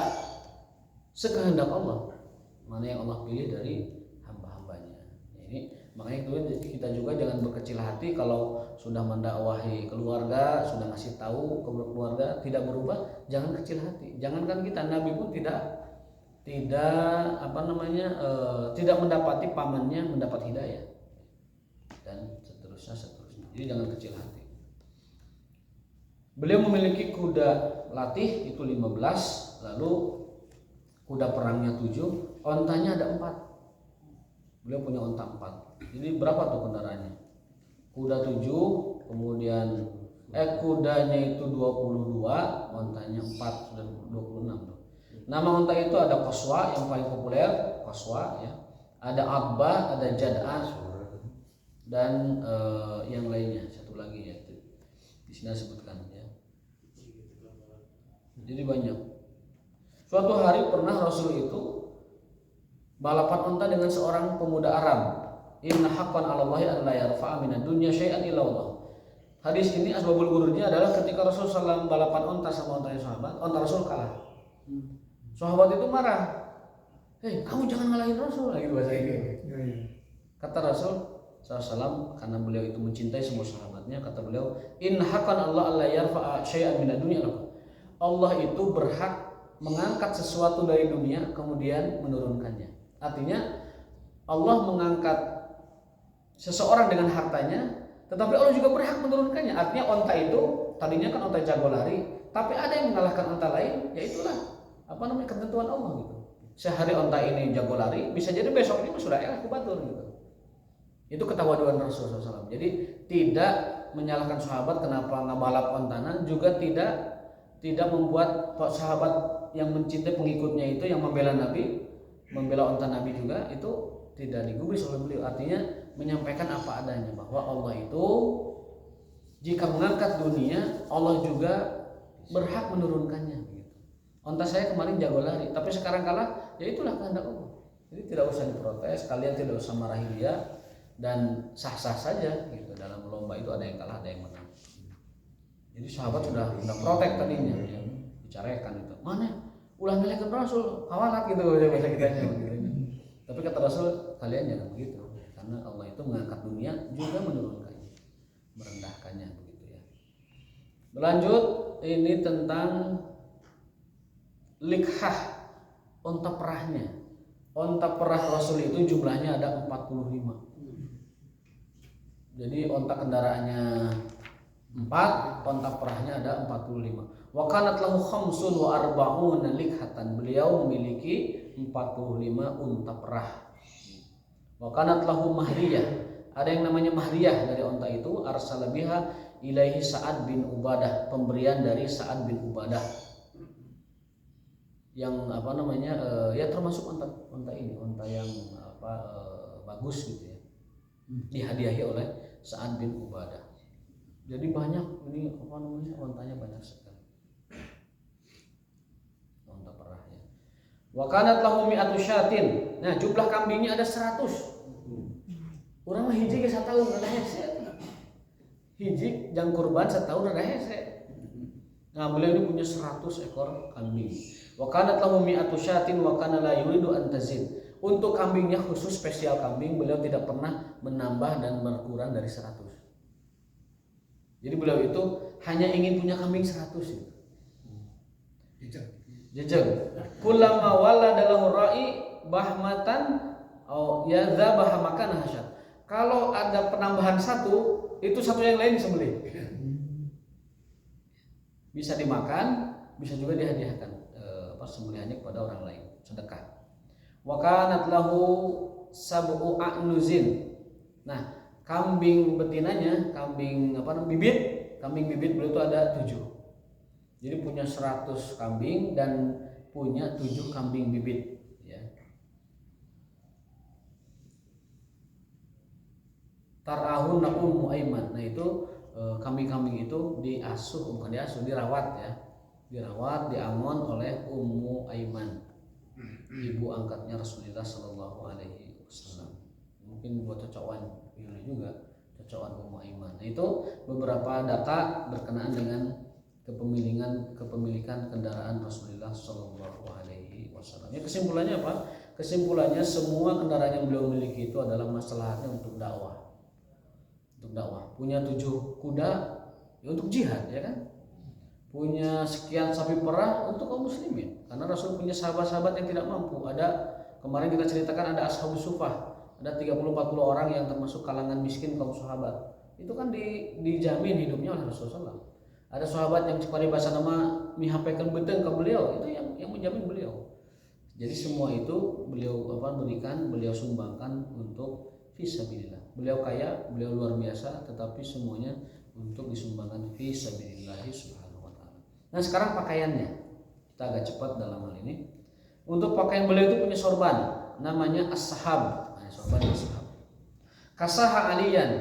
sekehendak Allah. Mana yang Allah pilih dari hamba-hambanya. Ini makanya itu kita juga jangan berkecil hati kalau sudah mendakwahi keluarga, sudah ngasih tahu ke keluarga tidak berubah, jangan kecil hati. Jangankan kita, Nabi pun tidak tidak mendapati pamannya mendapat hidayah dan seterusnya. Jadi jangan kecil hati. Beliau memiliki kuda latih itu 15, lalu kuda perangnya 7, ontanya ada 4. Beliau punya onta 4. Jadi berapa tuh kendaraannya? Kuda 7, kemudian kudanya itu 22, ontanya 4, sudah 26 tuh. Nama onta itu ada Qaswa yang paling populer, Qaswa ya. Ada Abbah, ada Jad'ah dan yang lainnya satu lagi ya. Di sini disebutkan ya. Jadi banyak. Suatu hari pernah Rasul itu balapan onta dengan seorang pemuda Arab. Inna haqqan 'alallahi an la yarfa'a minad dunya syai'an illa Allah. Hadis ini asbabul wurudnya adalah ketika Rasulullah SAW balapan onta sama ontanya sahabat, onta Rasul kalah. Sahabat itu marah. Hei, kamu jangan ngalahin Rasul, gitu bahasa ini. Kata Rasul SAW, karena beliau itu mencintai semua sahabatnya, kata beliau, in haqqan Allah alla yarfa'a syai'an minad dunya. Allah itu berhak mengangkat sesuatu dari dunia kemudian menurunkannya. Artinya Allah mengangkat seseorang dengan hartanya, tetapi Allah juga berhak menurunkannya. Artinya onta itu tadinya kan onta jago lari, tapi ada yang mengalahkan onta lain, yaitulah ketentuan Allah gitu. Sehari onta ini jago lari, bisa jadi besok ini sudah elah kubatur gitu. Itu ketawaduan Rasulullah SAW. Jadi tidak menyalahkan sahabat kenapa ngabalap ontana, juga tidak membuat sahabat yang mencintai pengikutnya itu yang membela Nabi, membela onta Nabi juga itu tidak digubris oleh beliau. Artinya menyampaikan apa adanya bahwa Allah itu jika mengangkat dunia, Allah juga berhak menurunkannya. Onta saya kemarin jago lari, tapi sekarang kalah, ya itulah kehendak Allah. Jadi tidak usah diprotes, kalian tidak usah marahi dia, dan sah-sah saja gitu. Dalam lomba itu ada yang kalah, ada yang menang. Jadi sahabat sudah protek tadinya, ya, bicarakan itu. Mana? Ulah milihkan Rasul, kawalat gitu bahasa kitanya. Gitu. Tapi kata Rasul, kalian jangan begitu, karena Allah itu mengangkat dunia juga menurunkannya, merendahkannya begitu ya. Berlanjut, ini tentang likhah, onta perahnya. Onta perah Rasul itu jumlahnya ada 45. Jadi onta kendaraannya 4, onta perahnya ada 45. Wa kanat lahu khamsun wa arba'una likhatan. Beliau memiliki 45 unta perah. Wa kanat lahu mahriyah. Ada yang namanya mahriyah dari onta itu, arsala biha ilaihi Sa'ad bin Ubadah, pemberian dari Sa'ad bin Ubadah. Yang ya termasuk onta ini, onta yang bagus gitu ya, dihadiahi oleh Sa'ad bin Ubadah. Jadi banyak ini ontanya banyak sekali, onta perahnya. Wa kanat lahu mi'atu syatin. Nah, jumlah kambingnya ada 100. Urang mah hiji ge satahun ada hese. Hiji jang kurban setahun ada hese. Nah, beliau ini punya 100 ekor kambing. Wa kanat lahu mi'atu syatin wa kana la yuridu an tazid. Untuk kambingnya khusus spesial kambing, beliau tidak pernah menambah dan berkurang dari 100. Jadi beliau itu hanya ingin punya kambing 100 itu. Jejeg. Kullama walada lahu ra'i bahmatan au ya dzabaha makan hasyat. Kalau ada penambahan satu, itu satu yang lain disembelih. Bisa dimakan, bisa juga dihadiahkan. Sembelihannya kepada orang lain, sedekah. Wa kanat lahu sab'u a'nuzin. Nah, kambing betinanya, kambing bibit beliau itu ada 7. Jadi punya 100 kambing dan punya 7 kambing bibit ya. tarahunna ummu aiman. Nah itu kambing-kambing itu dirawat ya, diangon oleh Ummu Aiman, ibu angkatnya Rasulullah Shallallahu Alaihi Wasallam. Mungkin buat cocokan ini juga, cocokan Ummu Aiman. Nah itu beberapa data berkenaan dengan kepemilikan kendaraan Rasulullah Shallallahu Alaihi Wasallam. Ya, kesimpulannya apa? Kesimpulannya semua kendaraan yang beliau miliki itu adalah maslahatnya untuk dakwah. Punya 7 kuda ya untuk jihad, ya kan? Punya sekian sapi perah untuk kaum muslimin, karena Rasul punya sahabat-sahabat yang tidak mampu. Ada kemarin kita ceritakan ada ashabus sufah, ada 30-40 orang yang termasuk kalangan miskin kaum sahabat. Itu kan dijamin hidupnya oleh Rasulullah SAW. Ada sahabat yang pada bahasa nama mihapekan beteng ke beliau, itu yang menjamin beliau. Jadi semua itu beliau berikan, beliau sumbangkan untuk fisabilillah. Beliau kaya, beliau luar biasa, tetapi semuanya untuk disumbangkan fisabilillah subhanahu wa ta'ala. Nah sekarang pakaiannya, kita agak cepat dalam hal ini. Untuk pakaian beliau itu punya sorban, namanya as-sahab. Nah, sorban as-sahab. Kasaha aliyan,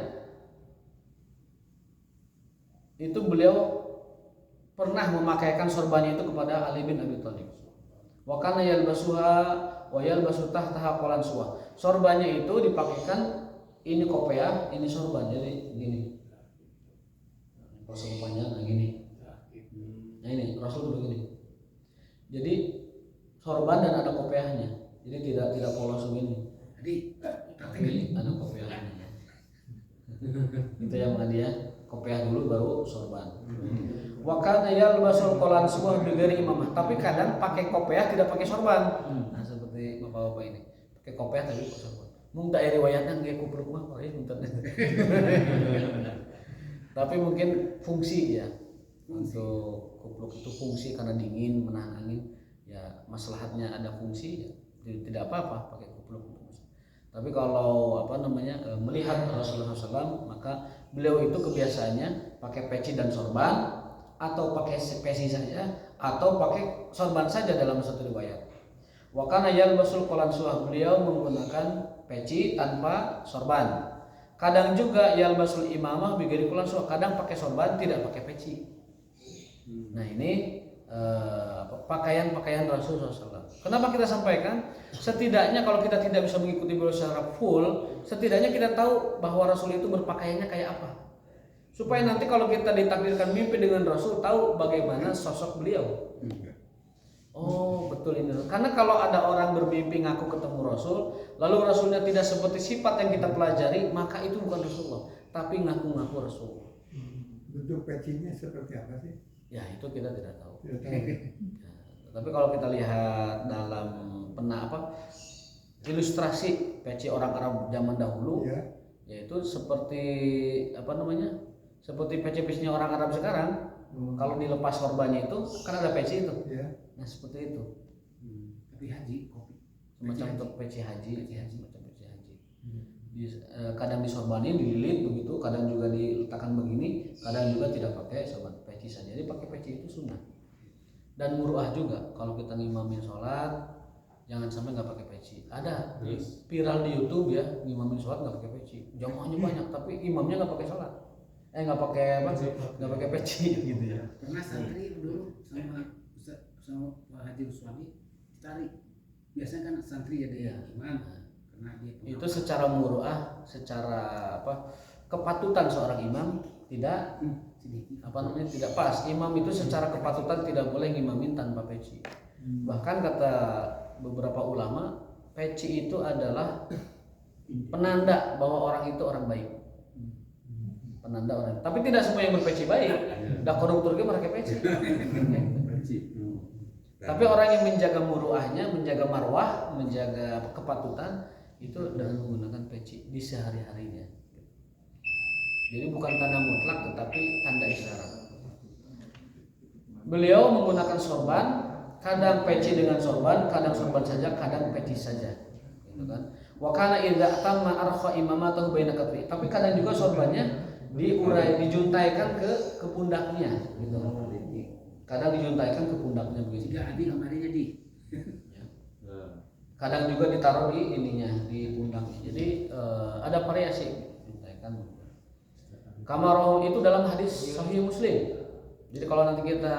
itu beliau pernah memakaikan sorbannya itu kepada Ali bin Abi Thalib. Wa kana yalbasuha wa yalbasu tahtaha qalansuwa. Sorbannya itu dipakaikan, ini kopiah, ini sorban, jadi gini. Rasul panjang, nah gini. Nah ini Rasul begini. Jadi sorban dan ada kopiahnya, jadi tidak polos begini.
Jadi
Ini ada kopiahnya. Itu yang tadi ya, kopiah dulu baru sorban. Wa kana yalbasul qalansuwa bi ghairi imamah. Tapi kadang pakai kopiah tidak pakai sorban. Nah seperti bapak-bapak ini, pakai kopiah tapi pakai sorban. Mung daerah riwayatnya nggak kupluk mah, oh ya tapi mungkin fungsi ya, untuk kupluk itu fungsi karena dingin, menahan angin, ya maslahatnya ada fungsi, ya tidak apa-apa pakai kupluk. Tapi kalau melihat Rasulullah SAW, maka beliau itu kebiasaannya pakai peci dan sorban, atau pakai peci saja, atau pakai sorban saja dalam satu riwayat. Wa kana yalbasul qalansuah, beliau menggunakan peci tanpa sorban. Kadang juga yalbasul imamah bi ghairi qalansuah, kadang pakai sorban tidak pakai peci. Nah ini pakaian-pakaian Rasulullah SAW. Kenapa kita sampaikan? Setidaknya kalau kita tidak bisa mengikuti beliau secara full, setidaknya kita tahu bahwa Rasul itu berpakaiannya kayak apa. Supaya nanti kalau kita ditakdirkan mimpi dengan Rasul, tahu bagaimana sosok beliau. Oh betul ini. Karena kalau ada orang bermimpi ngaku ketemu Rasul, lalu Rasulnya tidak seperti sifat yang kita pelajari, maka itu bukan Rasulullah, tapi ngaku-ngaku Rasul.
Bentuk pecinya seperti apa sih?
Ya itu kita tidak tahu.
Tidak tahu.
Ya, tapi kalau kita lihat dalam ilustrasi peci orang Arab zaman dahulu,
Ya.
yaitu seperti seperti peci-pecinya orang Arab sekarang. Kalau dilepas sorbannya itu kan ada peci itu.
Ya.
Nah seperti itu.
tapi haji kopi.
Semacam untuk peci haji, semacam peci haji. Kadang disorbanin, dililit begitu, kadang juga diletakkan begini, kadang juga tidak pakai sorban, peci saja. Jadi pakai peci itu sunnah. Dan muruah juga, kalau kita ngimamin sholat, jangan sampai nggak pakai peci. Ada viral di YouTube ya, ngimamin sholat nggak pakai peci. Jamaahnya banyak, tapi imamnya nggak pakai sholat. Nggak pakai peci gitu ya.
Pernah santri dulu sama Pak Haji Uswani ditarik. Biasanya kan santri jadi imam karena dia
itu secara muruah, secara kepatutan seorang imam tidak tidak pas. Imam itu secara kepatutan tidak boleh ngimamin tanpa peci. Bahkan kata beberapa ulama, peci itu adalah penanda bahwa orang itu orang baik. Penanda orang. Tapi tidak semua yang berpeci baik. Dak koruptor ge pakai peci. Tapi orang yang menjaga muruahnya, menjaga marwah, menjaga kepatutan itu dengan menggunakan peci di sehari-harinya. Jadi bukan tanda mutlak tetapi tanda isyarat. Beliau menggunakan sorban, kadang peci dengan sorban, kadang sorban saja, kadang peci saja. Gitu kan. Wa kana idza tamma arkha imamatahu baina katfi. Tapi kadang juga sorbannya dijuntaikan ke pundaknya gitu. Kadang dijuntaikan ke pundaknya begitu.
Jika Adi kemarinnya di.
Kadang juga ditaruh di ininya, di pundaknya. Jadi ada variasi, dijuntaikan terangkan. Kamarahu itu dalam hadis Sahih Muslim. Jadi kalau nanti kita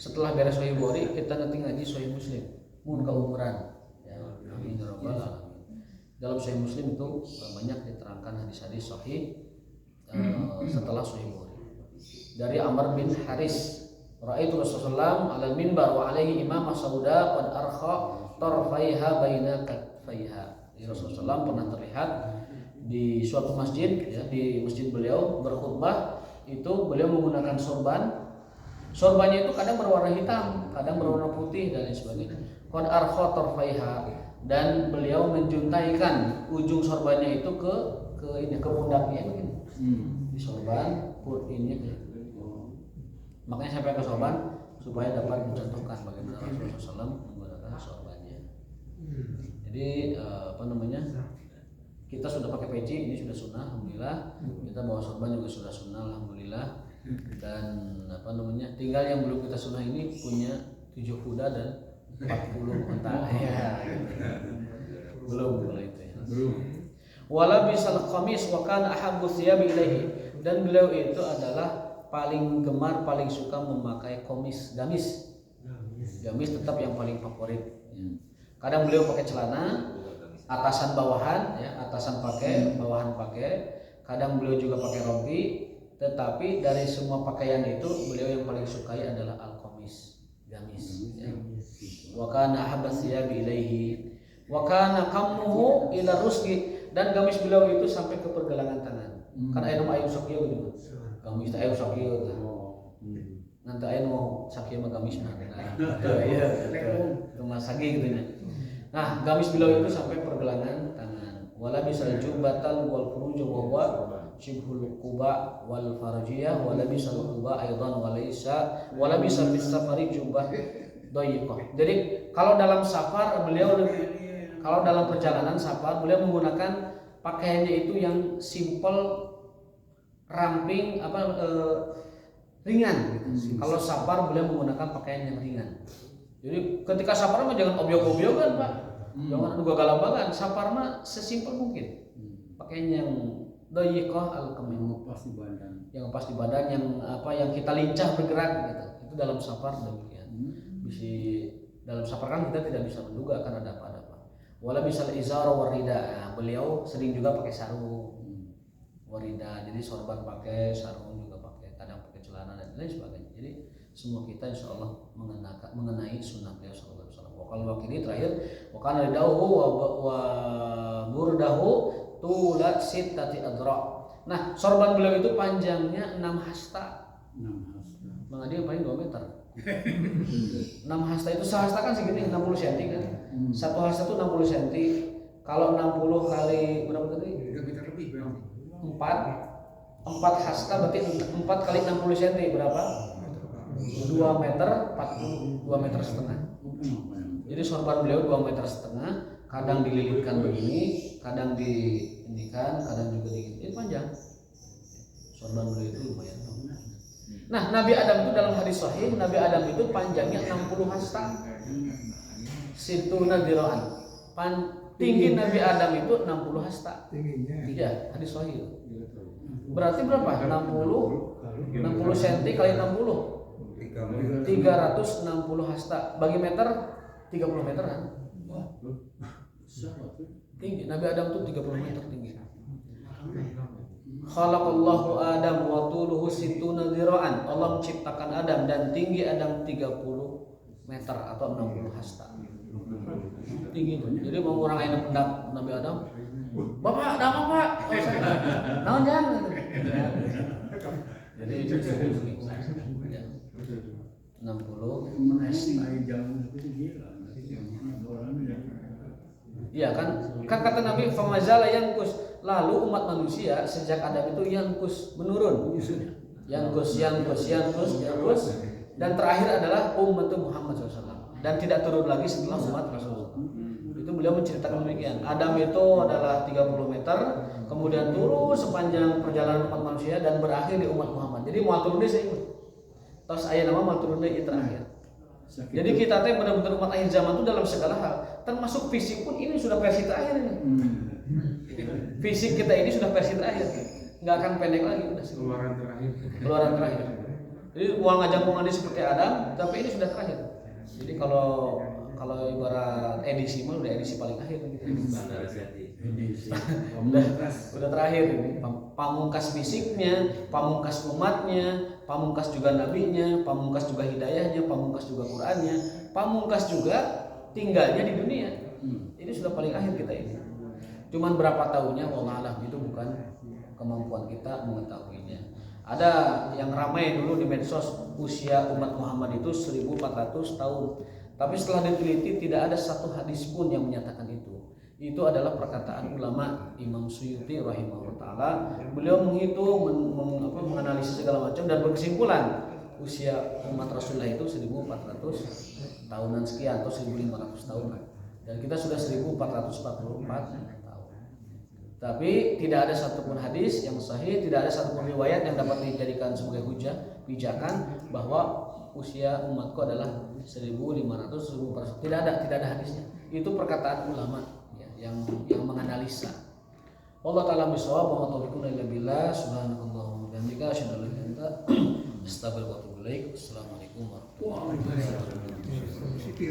setelah beres Sahih Bukhari kita nanti ngaji Sahih Muslim. Mun ka umuran. Ya, amin ya rabbal alamin. Dalam Sahih Muslim itu banyak diterangkan hadis-hadis sahih setelah Sahih Bukhari. Dari Amr bin Haris, ra'aitu Rasulullah alal minbar wa alaihi imamah sauda qad arkha tarfaiha baina katfaiha. Rasulullah pernah terlihat di suatu masjid, ya, di masjid beliau berkhutbah itu beliau menggunakan sorban. Sorbannya itu kadang berwarna hitam, kadang berwarna putih dan lain sebagainya. Qad arkha tarfaiha, dan beliau menjuntaikan ujung sorbannya itu ke pundaknya begini. Di sorban ini. Makanya sampai ke sorban supaya dapat mencontohkan bagaimana Rasulullah SAW menggunakan sorbannya. Jadi kita sudah pakai peci, ini sudah sunnah, alhamdulillah. Kita bawa sorban juga sudah sunnah, alhamdulillah. Dan tinggal yang belum kita sunnah ini punya 7 kuda dan 40 unta. Ya, belum itu ya. Wala bisal qamis wa kana ahabbu thiyabi ilaihi, dan beliau itu adalah paling gemar, paling suka memakai gamis. Gamis tetap yang paling favorit. Kadang beliau pakai celana, atasan bawahan, ya, atasan pakai, bawahan pakai. Kadang beliau juga pakai rompi, tetapi dari semua pakaian itu beliau yang paling sukai adalah al-qamis, gamis. Ya. Wa kana ahabba thiyabi ilaihi wa kana qammuhu ila rusqi, dan gamis beliau itu sampai ke pergelangan tangan. Kan aya nu ayu sakieu gitu. Gamis teh ayu sakieu tah. Nanti aya nu sakieu mah gamis mah. Iya, rumah sagi gitu nya. Nah, gamis beliau itu sampai pergelangan tangan. Wala bisal jubbatal wal furuj wa huwa shibhul quba wal farjiyah, wala bisal quba aidan wala bisal bis safari jubbah dayiqah. Jadi kalau dalam perjalanan safar beliau menggunakan pakaiannya itu yang simple, ramping, ringan gitu. Kalau safar beliau menggunakan pakaian yang ringan. Jadi ketika safar mah jangan obyok-obyokan, Pak. Jangan juga galambangan. Safar mah sesimpel mungkin. Pakaian yang dayiqah al-kamil, yang pas di badan, yang kita lincah bergerak gitu. Itu dalam safar demikian. Dalam safar kan kita tidak bisa menduga akan ada apa-apa. Wala bisal izara warida. Beliau sering juga pakai sarung. Warida. Jadi sorban pakai, sarung juga pakai, kadang pakai celana dan lain sebagainya. Jadi semua kita insya Allah mengenai sunnah beliau sallallahu alaihi wasallam. Wakal wakili terakhir, wakana ridahu wa burdahu tulat sittati adra. Nah, sorban beliau itu panjangnya 6 hasta. 6 hasta. Bang Adi paling 2 meter. 6 hasta itu sehasta kan segini 60 cm kan. Satu hasta itu 60 cm. Kalau 60 kali berapa tadi?
2 meter lebih berapa?
4 hasta berarti 4 kali 60 cm berapa? 2 meter 2 meter setengah. Jadi sorban beliau 2 meter setengah, kadang dililitkan begini, kadang diindikan, kadang juga digini. Ini panjang. Sorban beliau itu lumayan. Nah, Nabi Adam itu dalam hadis sahih, Nabi Adam itu panjangnya 60 hasta. Situna diraan. Tinggi Nabi Adam itu 60 hasta. Tingginya. Iya, hadis sahih. Berarti berapa? 60 cm kali 60. 360 hasta. Bagi meter 30 meter kan? Tinggi. Nabi Adam itu 30 meter tinggi. Khalaqallahu Adam wa tuluhu situna dzira'an. Allah menciptakan Adam dan tinggi Adam 30 meter atau 60 hasta. Tinggi. Jadi mau orang lain pendak Nabi Adam, Bapak, ada apa Pak? Naon jangan. Jadi itu 60 Iya kan kata Nabi famazala yankus, lalu umat manusia sejak Adam itu yankus, menurun, yankus, dan terakhir adalah umat Muhammad SAW, dan tidak turun lagi setelah umat Rasulullah. Itu beliau menceritakan demikian. Adam itu adalah 30 meter, kemudian turun sepanjang perjalanan umat manusia dan berakhir di umat Muhammad. Jadi mau turun deh saya ikut. Terus ayat nama mau turun deh terakhir. Jadi kita teh benar-benar umat akhir zaman itu dalam segala hal, termasuk fisik pun ini sudah versi terakhir ini. Fisik kita ini sudah versi terakhir. nggak akan pendek lagi udah
Keluaran terakhir.
keluaran terakhir. Jadi uang ngajak ini seperti Adam, tapi ini sudah terakhir. Jadi kalau ibarat edisi mah udah edisi paling akhir gitu. udah terakhir ini. Pamungkas fisiknya, pamungkas umatnya, pamungkas juga nabinya, pamungkas juga hidayahnya, pamungkas juga Qur'annya, pamungkas juga tinggalnya di dunia. Ini sudah paling akhir kita ini. Cuman berapa tahunnya wallah alam, itu bukan kemampuan kita mengetahuinya. Ada yang ramai dulu di medsos, usia umat Muhammad itu 1400 tahun. Tapi setelah diteliti tidak ada satu hadis pun yang menyatakan itu. Itu adalah perkataan ulama Imam Suyuti rahimahullah taala. Beliau menghitung, menganalisis segala macam dan berkesimpulan usia umat Rasulullah itu 1400 tahunan sekian atau 1500 tahunan. Dan kita sudah 1444 tahun. Tapi tidak ada satupun hadis yang sahih, tidak ada satupun riwayat yang dapat dijadikan sebagai hujah, pijakan bahwa usia umatku adalah 1500, 1400. Tidak ada hadisnya. Itu perkataan ulama ya, yang menganalisa. Allah taala bisawab wa taufiqun illa billah. Subhanallah wa bihamdika asyhadu an la ilaha illa anta astaghfiruka wa atubu ilaik. Assalamualaikum warahmatullahi wabarakatuh.